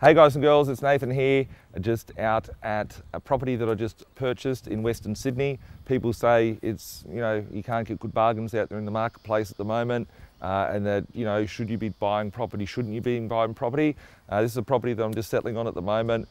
Hey guys and girls, it's Nathan here, just out at a property that I just purchased in Western Sydney. People say it's, you can't get good bargains out there in the marketplace at the moment, and that, should you be buying property, shouldn't you be buying property? This is a property that I'm just settling on at the moment.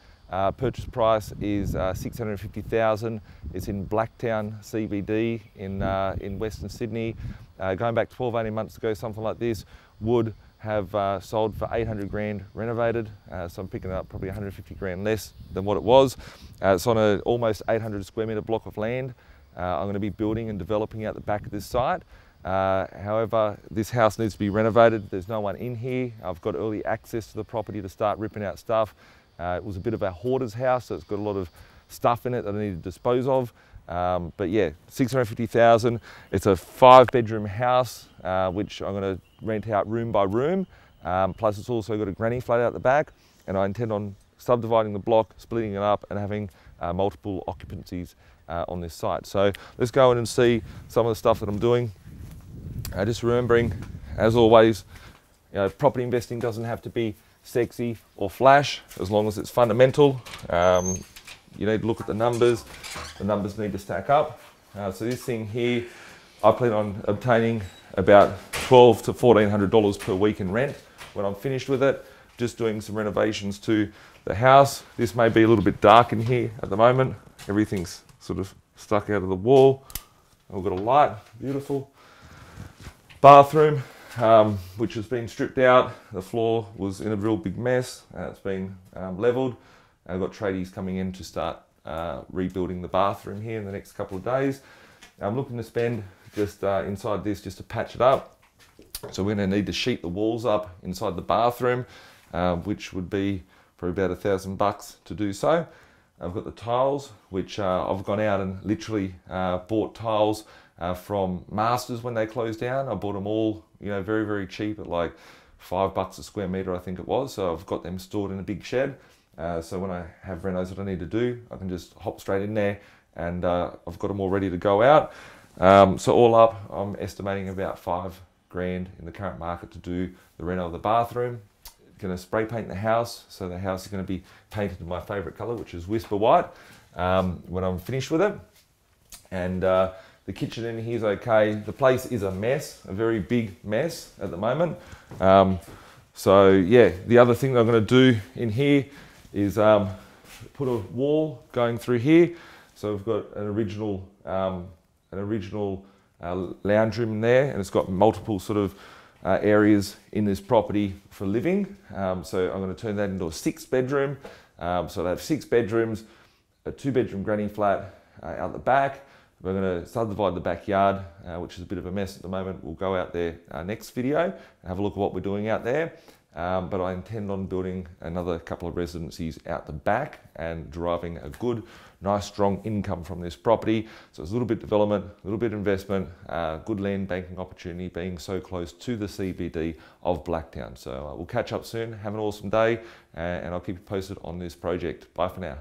Purchase price is $650,000. It's in Blacktown CBD in Western Sydney. Going back 12, 18 months ago, something like this would have sold for 800 grand renovated, so I'm picking it up probably 150 grand less than what it was. It's on an almost 800 square metre block of land. I'm going to be building and developing out the back of this site. However, this house needs to be renovated. There's no one in here. I've got early access to the property to start ripping out stuff. It was a bit of a hoarder's house, so it's got a lot of stuff in it that I need to dispose of. But yeah, $650,000. It's a 5-bedroom house, which I'm going to rent out room by room. Plus it's also got a granny flat out the back, and I intend on subdividing the block, splitting it up and having multiple occupancies on this site. So let's go in and see some of the stuff that I'm doing. Just remembering, as always, property investing doesn't have to be sexy or flash, as long as it's fundamental. You need to look at the numbers need to stack up. So this thing here, I plan on obtaining about $1,200 to $1,400 per week in rent when I'm finished with it. Just doing some renovations to the house. This may be a little bit dark in here at the moment. Everything's sort of stuck out of the wall. I've got a light, beautiful. Bathroom, which has been stripped out. The floor was in a real big mess. It's been levelled. I've got tradies coming in to start rebuilding the bathroom here in the next couple of days. I'm looking to spend just inside this just to patch it up. So we're going to need to sheet the walls up inside the bathroom, which would be for about $1,000 to do so. I've got the tiles, which I've gone out and literally bought tiles from Masters when they closed down. I bought them all, very, very cheap at like $5 a square metre, I think it was. So I've got them stored in a big shed. So when I have renos that I need to do, I can just hop straight in there, and I've got them all ready to go out. So all up, I'm estimating about $5 grand in the current market to do the reno of the bathroom. Going to spray paint the house, so the house is going to be painted in my favourite colour, which is Whisper White, when I'm finished with it. And the kitchen in here is okay. The place is a mess, a very big mess at the moment. So yeah, the other thing that I'm going to do in here is put a wall going through here. So we've got an original lounge room in there, and it's got multiple sort of areas in this property for living. So I'm going to turn that into a 6-bedroom. So they have 6 bedrooms, a 2-bedroom granny flat out the back. We're going to subdivide the backyard, which is a bit of a mess at the moment. We'll go out there next video and have a look at what we're doing out there. But I intend on building another couple of residencies out the back and deriving a good, nice, strong income from this property. So it's a little bit development, a little bit investment, good land banking opportunity being so close to the CBD of Blacktown. So we'll catch up soon. Have an awesome day, and I'll keep you posted on this project. Bye for now.